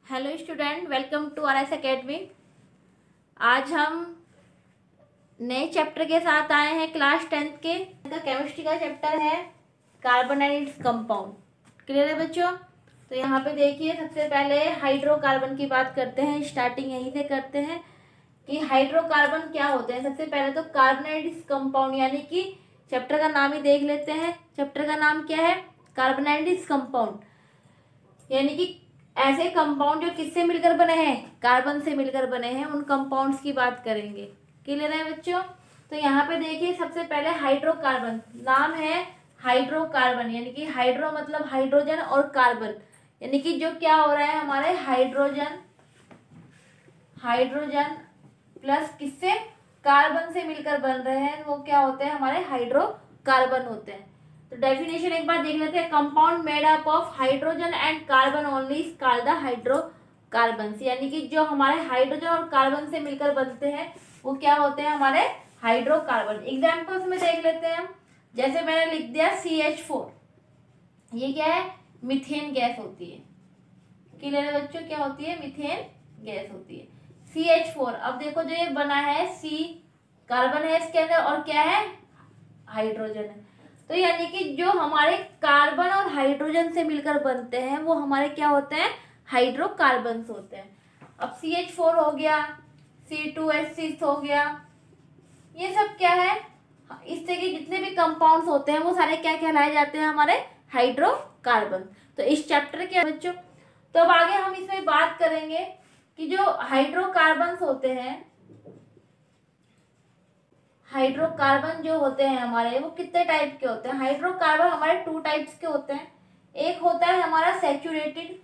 Hello student, welcome to R S academy. आज हम नए चैप्टर के साथ आए हैं। क्लास 10th के केमिस्ट्री का चैप्टर है carbon and its compound. Clear है बच्चों? तो यहाँ पे देखिए, सबसे पहले हाइड्रोकार्बन की बात करते हैं। स्टार्टिंग यहीं से करते हैं कि हाइड्रोकार्बन क्या होते हैं। सबसे पहले तो कार्बन एंड इट्स कंपाउंड, यानी कि चैप्टर का नाम ही देख लेते हैं। चैप्टर का नाम क्या है? कार्बन एंड इट्स कंपाउंड, यानी कि ऐसे कंपाउंड जो किससे मिलकर बने हैं? कार्बन से मिलकर बने हैं, उन कंपाउंड्स की बात करेंगे। क्लियर है बच्चों? तो यहाँ पे देखिए, सबसे पहले हाइड्रोकार्बन, नाम है हाइड्रोकार्बन, यानी कि हाइड्रो मतलब हाइड्रोजन और कार्बन, यानी कि जो क्या हो रहा है हमारे हाइड्रोजन प्लस किससे? कार्बन से मिलकर बन रहे हैं, वो क्या होते हैं? हमारे हाइड्रोकार्बन होते हैं। तो डेफिनेशन एक बार देख लेते हैं। Compound made up of hydrogen and carbon only is called the hydrocarbons, यानी कि जो हमारे हाइड्रोजन और कार्बन से मिलकर बनते हैं वो क्या होते हैं? हमारे हाइड्रोकार्बन। एग्जांपल्स में देख लेते हैं। जैसे मैंने लिख दिया CH4, ये क्या है? मीथेन गैस होती है। क्लियर है बच्चों? क्या होती है? मीथेन गैस होती है। CH4, अब देखो जो ये बना है C, कार्बन है इसके अंदर और क्या है? हाइड्रोजन है। तो यानी कि जो हमारे कार्बन और हाइड्रोजन से मिलकर बनते हैं वो हमारे क्या होते हैं? हाइड्रोकार्बन्स होते हैं। अब CH4 हो गया, C2H6 हो गया, ये सब क्या है? इस तरह के जितने भी कंपाउंड्स होते हैं वो सारे क्या कहलाए जाते हैं? हमारे हाइड्रोकार्बन। तो इस चैप्टर के बच्चों, तो अब आगे हम इसमें बात करेंगे कि जो हाइड्रोकार्बन्स होते हैं, हाइड्रोकार्बन जो होते हैं हमारे, वो कितने टाइप के होते हैं? हाइड्रोकार्बन हमारे 2 टाइप्स के होते हैं। एक होता है हमारा सैचुरेटेड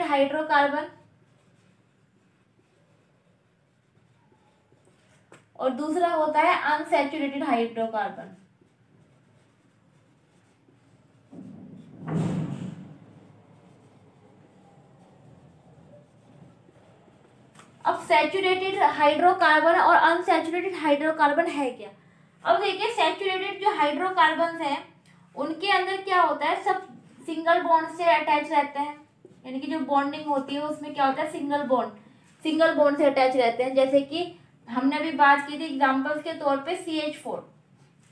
हाइड्रोकार्बन, और दूसरा होता है अनसैचुरेटेड हाइड्रोकार्बन। अब सैचुरेटेड हाइड्रोकार्बन और अनसैचुरेटेड हाइड्रोकार्बन है क्या? अब देखिए, सैचुरेटेड जो हाइड्रोकार्बन हैं उनके अंदर क्या होता है? सब सिंगल बॉन्ड से अटैच रहते हैं, यानी कि जो बॉन्डिंग होती है उसमें क्या होता है? सिंगल बॉन्ड से अटैच रहते हैं। जैसे कि हमने अभी बात की थी एग्जांपल्स के तौर पे CH4,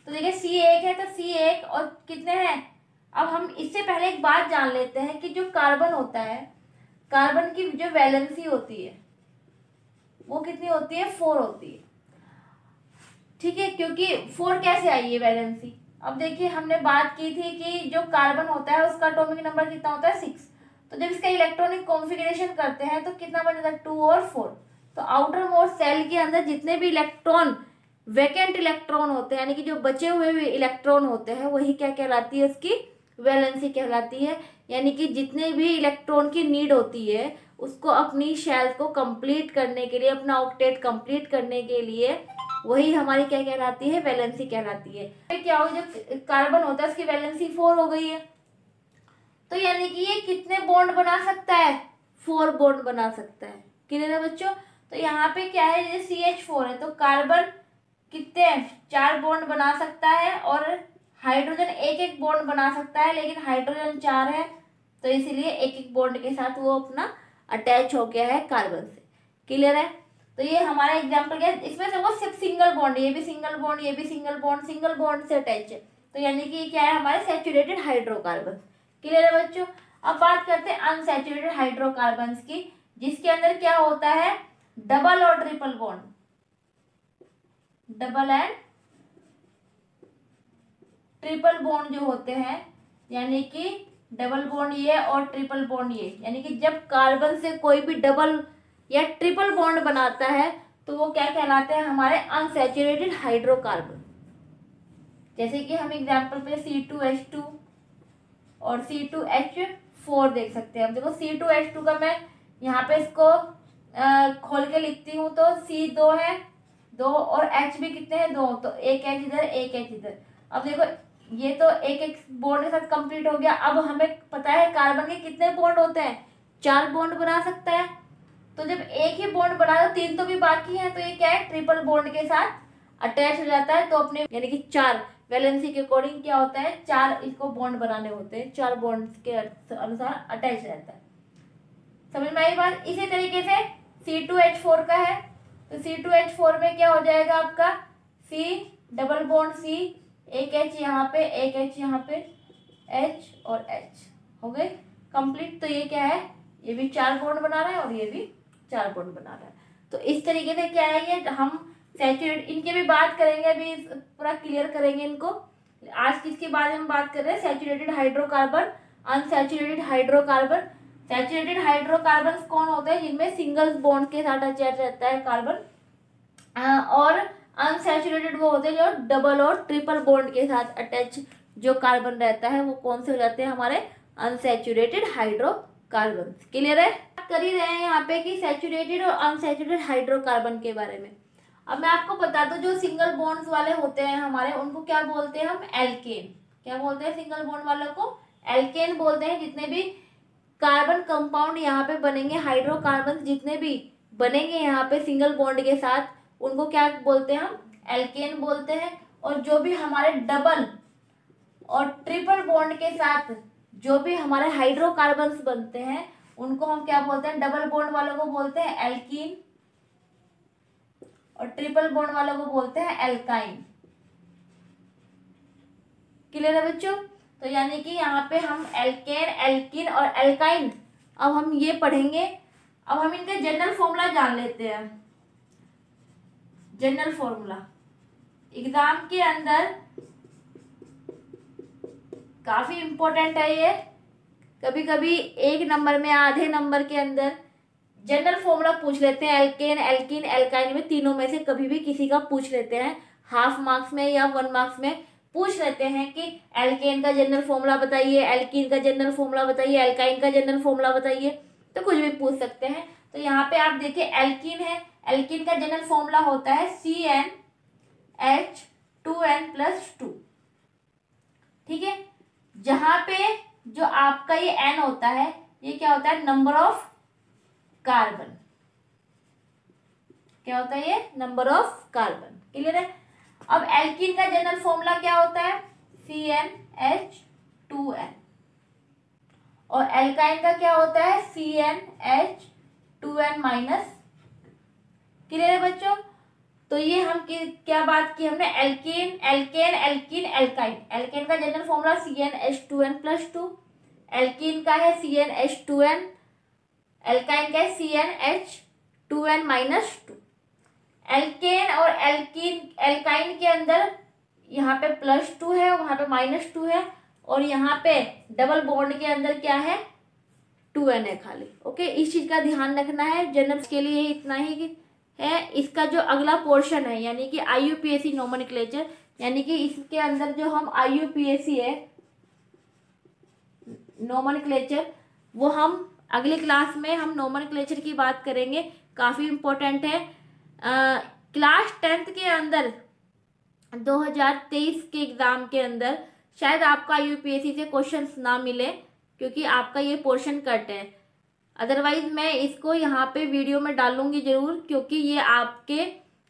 तो देखिए C1 है, तो C1 और कितने हैं? अब हम इससे पहले एक बात जान लेते हैं कि जो कार्बन होता है, कार्बन की जो वैलेंसी होती है वो कितनी होती है? 4 होती है। ठीक है, क्योंकि 4 कैसे आई है वैलेंसी? अब देखिए, हमने बात की थी कि जो कार्बन होता है उसका एटॉमिक नंबर कितना होता है? 6। तो जब इसका इलेक्ट्रॉनिक कॉन्फ़िगरेशन करते हैं तो कितना बन जाता है? 2 और 4। तो आउटर मोस्ट सेल के अंदर जितने भी इलेक्ट्रॉन, वैकेंट इलेक्ट्रॉन होते हैं, यानी कि जो बचे हुए इलेक्ट्रॉन होते हैं, वही क्या कहलाती है? उसकी वैलेंसी कहलाती है। यानी कि जितने भी इलेक्ट्रॉन की नीड होती है उसको अपनी शेल को कंप्लीट करने के लिए, अपना ऑक्टेट कंप्लीट करने के लिए, वही हमारी क्या कहलाती है? वैलेंसी कहलाती है। तो क्या हो, जो कार्बन होता है उसकी वैलेंसी 4 हो गई है, तो यानी कि ये कितने बॉन्ड बना सकता है? 4 बॉन्ड बना सकता है। क्लियर है बच्चों? तो यहाँ पे क्या है, जैसे CH4 है तो कार्बन कितने? 4 बॉन्ड बना सकता है, और हाइड्रोजन एक बॉन्ड बना सकता है, लेकिन हाइड्रोजन 4 है तो इसीलिए एक बॉन्ड के साथ वो अपना अटैच हो गया है कार्बन से। क्लियर है? तो ये हमारा एग्जांपल क्या है? इसमें से वो सिर्फ सिंगल बॉन्ड, ये भी सिंगल बॉन्ड, ये भी सिंगल बॉन्ड से अटैच है। तो यानी कि क्या है? हमारे सैचुरेटेड हाइड्रोकार्बन। क्लियर है बच्चों? अब बात करते हैं अनसैचुरेटेड हाइड्रोकार्बन्स की, जिसके अंदर क्या होता है? डबल और triple bond, double and triple bond जो होते हैं, यानी कि डबल बॉन्ड ये और ट्रिपल बॉन्ड ये, यानी कि जब कार्बन से कोई भी डबल या ट्रिपल बॉन्ड बनाता है तो वो क्या कहलाते हैं? हमारे अनसैचुरेटेड हाइड्रोकार्बन। जैसे कि हम एग्जांपल पे C2H2 और C2H4 देख सकते हैं। अब देखो, C2H2 का मैं यहाँ पे इसको खोल के लिखती हूँ, तो C 2 है, 2, और H भी कितने हैं? 2, तो एक H इधर, एक H इधर। अब देखो, ये तो एक बॉन्ड के साथ कंप्लीट हो गया। अब हमें पता है कार्बन के कितने बॉन्ड होते हैं? 4 बॉन्ड बना सकता है। तो जब एक ही बॉन्ड बना तो 3 तो भी बाकी है, तो ये क्या है? ट्रिपल बॉन्ड के साथ अटैच हो जाता है तो अपने यानी कि 4 वैलेंसी के अकॉर्डिंग क्या होता है, 4 इसको बॉन्ड बनाने होते हैं, 4 बॉन्ड के अनुसार अटैच रहता है। समझ में आई बात। इसी तरीके से C2H4 का है, तो C2H4 में क्या हो जाएगा आपका C डबल बॉन्ड C, एक H यहाँ पे, एक H यहाँ पे, H और H हो गए कंप्लीट। तो ये क्या है, ये भी 4 बॉन्ड बना रहा है और ये भी 4 बॉन्ड बना रहा है। तो इस तरीके से क्या है, ये हम सैचुरेट इनके भी बात करेंगे, अभी पूरा क्लियर करेंगे इनको। आज किसके बारे में बात कर रहे हैं, saturated hydrocarbon, unsaturated hydrocarbon. Saturated hydrocarbon कौन होते हैं, जिनमें सिंगल बॉन्ड के साथ अटैच रहता है कार्बन, और अनसैचुरेटेड वो होते हैं जो डबल और ट्रिपल बॉन्ड के साथ अटैच जो कार्बन रहता है, वो कौन से हो जाते हैं हमारे अनसैचुरेटेड हाइड्रोकार्बन। क्लियर है। कर ही रहे हैं यहाँ पे कि सैचुरेटेड और अनसैचुरेटेड हाइड्रोकार्बन के बारे में। अब मैं आपको बता दूं, जो सिंगल बॉन्ड्स वाले होते हैं हमारे, उनको क्या बोलते हैं हम, एल्केन। क्या बोलते हैं सिंगल बॉन्ड वालों को, एल्केन बोलते हैं। जितने भी कार्बन कंपाउंड यहाँ पे बनेंगे, हाइड्रोकार्बन जितने भी बनेंगे यहाँ पे सिंगल बॉन्ड के साथ, उनको क्या बोलते हैं हम, एल्केन बोलते हैं। और जो भी हमारे डबल और ट्रिपल बॉन्ड के साथ जो भी हमारे हाइड्रोकार्बन्स बनते हैं, उनको हम क्या बोलते हैं, डबल बॉन्ड वालों को बोलते हैं एल्कीन, और ट्रिपल बॉन्ड वालों को बोलते हैं एल्काइन। क्लियर है बच्चों। तो यानी कि यहाँ पे हम एल्केन, एल्कीन और एल्काइन अब हम ये पढ़ेंगे। अब हम इनका जनरल फॉर्मूला जान लेते हैं। जनरल फॉर्मूला एग्जाम के अंदर काफी इंपॉर्टेंट है ये, कभी कभी 1 नंबर में, आधे नंबर के अंदर जनरल फॉर्मूला पूछ लेते हैं। एल्केन, एल्कीन, एल्काइन में तीनों में से कभी भी किसी का पूछ लेते हैं, हाफ मार्क्स में या 1 मार्क्स में पूछ लेते हैं कि एल्केन का जनरल फॉर्मूला बताइए, एल्कीन का जनरल फॉर्मूला बताइए, एल्काइन का जनरल फॉर्मूला बताइए, तो कुछ भी पूछ सकते हैं। तो यहाँ पे आप देखिए एल्कीन है, एल्कीन का जनरल फॉर्मूला होता है CnH2n+2। ठीक है, जहां पे जो आपका ये N होता है, ये क्या होता है, नंबर ऑफ कार्बन। क्या होता है ये, नंबर ऑफ कार्बन। क्लियर है। अब एल्कीन का जनरल फॉर्मूला क्या होता है, CnH2n, और एल्काइन का क्या होता है, CnH2n-। क्लियर है बच्चों। तो ये हम क्या बात की हमने, alkane, alkane, alkene, alkyne. Alkane का जनरल फॉर्मूला CnH2n+2, एल्कीन का है CnH2n, एल्काइन का है CnH2n-2। एल्केन और एल्कीन, एल्काइन के अंदर यहाँ पे +2 है, वहां पे -2 है, और यहाँ पे डबल बॉन्ड के अंदर क्या है, 2n है खाली। ओके, इस चीज का ध्यान रखना है। जनरल के लिए इतना ही है। इसका जो अगला पोर्शन है, यानी कि IUPAC नोमेनक्लेचर, यानी कि इसके अंदर जो हम IUPAC है नोमेनक्लेचर, वो हम अगली क्लास में हम नोमेनक्लेचर की बात करेंगे। काफी इंपॉर्टेंट है। क्लास 10th के अंदर 2023 के एग्जाम के अंदर शायद आपका IUPAC से क्वेश्चंस ना मिले, क्योंकि आपका ये पोर्शन कट है। अदरवाइज मैं इसको यहाँ पे वीडियो में डालूंगी जरूर, क्योंकि ये आपके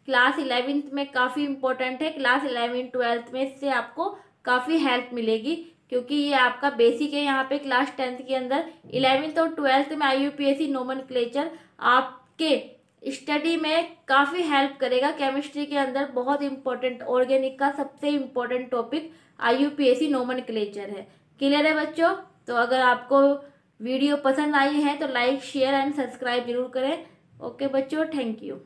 क्लास 11th में काफ़ी इंपॉर्टेंट है। क्लास 11 12th में इससे आपको काफ़ी हेल्प मिलेगी, क्योंकि ये आपका बेसिक है। यहाँ पे क्लास 10th के अंदर 11th और 12th में IUPAC नोमेनक्लेचर आपके स्टडी में काफ़ी हेल्प करेगा। केमिस्ट्री के अंदर बहुत इंपॉर्टेंट, ऑर्गेनिक का सबसे इम्पोर्टेंट टॉपिक IUPAC नोमेनक्लेचर है। क्लियर है बच्चों। तो अगर आपको वीडियो पसंद आई है तो लाइक, शेयर एंड सब्सक्राइब जरूर करें। ओके बच्चों, थैंक यू।